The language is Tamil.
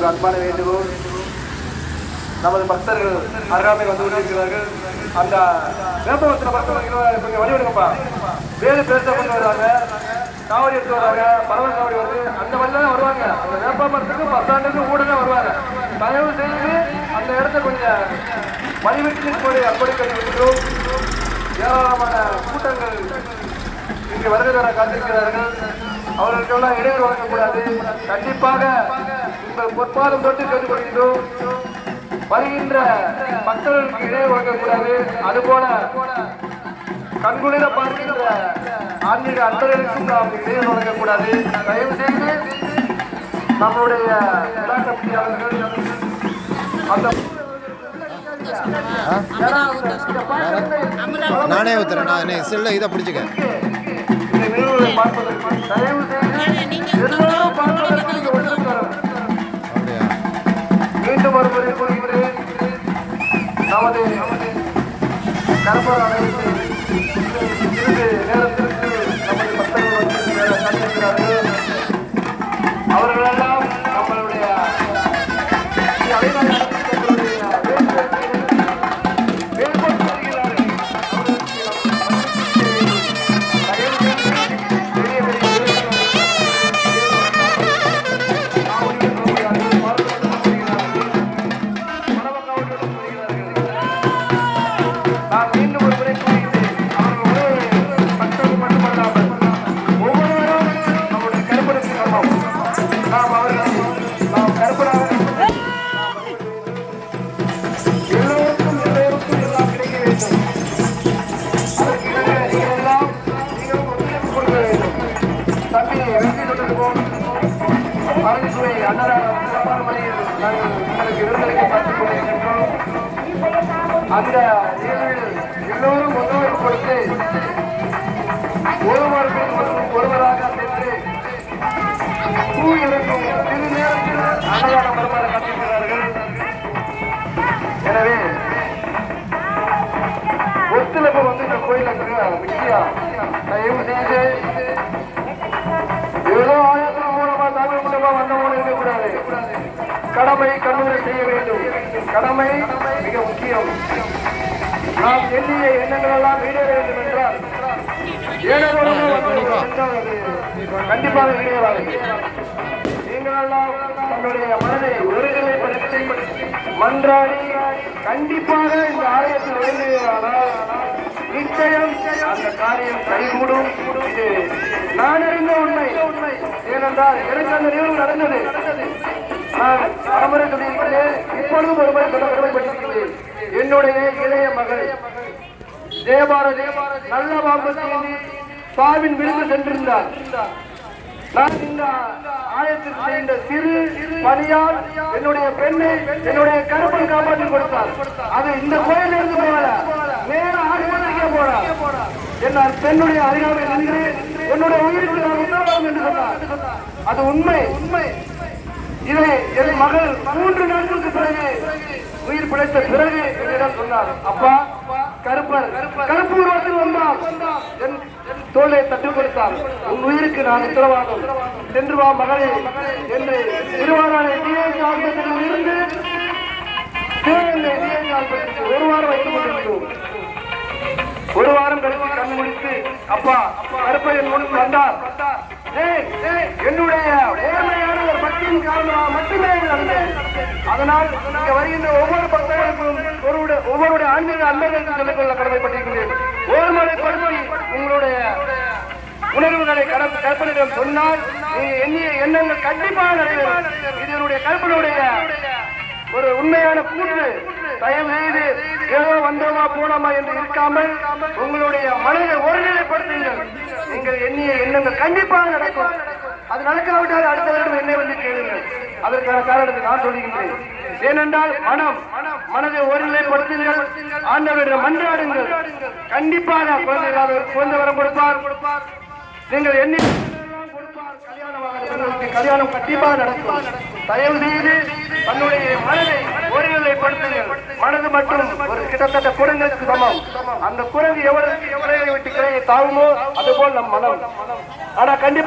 ஒரு அன்பான வேண்டுகோள். நமது பக்தர்கள் அருகாமை வந்து கொண்டிருக்கிறார்கள். அந்த வேப்பமரத்தில் பக்தர்கள் கொஞ்சம் வழிவிடுங்கப்பா. வேறு பேச கொண்டு வருவாங்க, காவடி எடுத்து வருவாங்க, பரவல் காவடி வருது, அந்த வழிதான் வருவாங்க. அந்த வேப்பமரத்துக்கு பஸ்டாண்டுக்கு கூட தான் வருவாங்க. தயவு செய்து அந்த இடத்த கொஞ்சம் வழிவிட்டு போய் அப்படி கட்டிவிட்டோம். ஏராளமான கூட்டங்கள் இங்கு வருகை தர காத்திருக்கிறார்கள். அவர்களுக்கெல்லாம் இடையூறு வழங்கக்கூடாது. கண்டிப்பாக உங்கள் பொற்பாதம் தொட்டு கேட்டுக்கொள்கின்றோம். வருகின்ற மக்களுக்கு இடையூறு வழங்கக்கூடாது. அதுபோல கண்குளிர பார்க்கின்ற ஆன்மீக அன்பர்களுக்கும் நாம் இடையூறு வழங்கக்கூடாது. தயவு செய்து நம்முடைய விழா கமிட்டியாளர்கள் அந்த நானே ஊத்துறேன். நான் செல்ல இதை பிடிச்சிக்க. மீண்டும் ஒருமுறை கூறுகிறேன். நமது கருப்பர் அனைத்து சிறிது நேரத்திற்கு நமது பக்தர்கள் கண்டிருக்கிறார்கள். அவர்களெல்லாம் நம்மளுடைய அந்த எல்லோரும் ஒருவர் கொடுத்து ஒருவராக சென்று பூ இறக்கும் சிறு நேரத்தில் அன்னதானம் வருமாறு கண்டிருக்கிறார்கள். எனவே ஒத்துழைப்பு வந்து இந்த கோயிலுக்கு முக்கியம். தயவு செய்து ஏதோ ஆயிரத்தின் மூலமா தமிழ் மூலமா வந்தவங்க இருக்கக்கூடாது. கடமை கண்ணுரை செய்ய வேண்டும். கடமை மிக முக்கியம். நாம் எண்ணிய எண்ணங்கள் எல்லாம் ஈடேற வேண்டும் என்றால் கண்டிப்பாக ஈடேறாது. நீங்களெல்லாம் தன்னுடைய மனதை ஒருநிலைப்படுத்தி மன்றாடி கண்டிப்பாக இந்த ஆலயத்தில் வருகிறானால் நிச்சயம் அந்த காரியம் கைகூடும். இது நான் அறிந்த உண்மை. ஏனென்றால் எனக்கு அந்த நிகழ்வு நடந்தது. நான் பரம்பரை சொல்லியிருக்கிறேன், இப்பொழுதும் ஒருமுறை சொல்ல கடமைப்பட்டிருக்கிறேன். என்னுடைய இளைய மகள் ஜெயபாரதி நல்ல வாம்பத்தி சாவின் விருது சென்றிருந்தார். நான் இந்த ஆலயத்திற்கு செய்த சிறு பணியால் என்னுடைய பெண்ணை என்னுடைய கருப்பன் காப்பாற்றி கொடுத்தார். அது இந்த கோயிலில் இருந்து போகல, மேல ஆகிய போனார். என்னால் பெண்ணுடைய அதிகாரம் நின்று என்னுடைய உயிருக்கு நான் உத்தரவாதம் என்று சொன்னார். அது உண்மை. இதை என் மகள் 3 நாட்களுக்கு பிறகு உயிர் பிழைத்த பிறகு என்னிடம் சொன்னார். அப்பா, கருப்பு உருவத்தில் வந்தால் என் தோளை தட்டி கொடுத்தார். உன் உயிருக்கு நான் உத்தரவாதம். சென்று வா மகளே என்று திருவாரூரை டிஎச் ஆஸ்பத்திரியில் இருந்து சிவகங்கை டிஎச் ஆஸ்பத்திரிக்கு 1 வாரம் வைத்துக் கொண்டிருக்கிறோம். 1 வாரம் கழித்து கண் முடித்து அப்பா கருப்பையன் முன் வந்தார். என்னுடைய நேர்மையான ஒரு பக்தியின் காரணமாக மட்டுமே நடந்தேன். அதனால் இங்க வருகின்ற ஒவ்வொரு பக்தர்களுக்கும் ஒவ்வொருடைய ஆன்மீக அன்பர்களுக்கு சொல்லிக்கொள்ள கடமைப்பட்டிருக்கிறேன். ஓர்மலைப்படுத்தி உங்களுடைய உணர்வுகளை கற்பனையிடம் சொன்னால் நீங்க எண்ணிய எண்ணங்கள் கண்டிப்பாக நிறைவேறும். இது என்னுடைய கற்பனையுடைய ஒரு உண்மையான கூற்று. தயவு செய்து ஏதோ வந்தோமா போனோமா என்று இருக்காமல் உங்களுடைய மனதை ஒருநிலைப்படுத்துங்கள். நீங்கள் எண்ணிய எண்ணங்கள் கண்டிப்பாக நடக்கும். அது நடக்காவிட்டால் அடுத்த வருடம் என்னை வந்து கேளுங்கள். அதற்கான காரணத்தை நான் சொல்லுகின்றேன். ஏனென்றால் மனதை ஒருநிலைப்படுத்துங்கள். ஆண்டவரிடம் மன்றாடுங்கள். கண்டிப்பாக குழந்தை வரம் கொடுப்பார். நீங்கள் எண்ணி கல்யாணம் கண்டிப்பாக நடக்கும். தயவு செய்து தன்னுடைய மனதை ஒருநிலைப்படுத்துங்கள். மனது மட்டும் ஒரு கிட்டத்தட்ட குரங்குக்கு சமம். அந்த குரங்கு எவ்வளவு விட்டு கிளையை தாவுமோ அதுபோல் நம் மனம். ஆனா கண்டிப்பா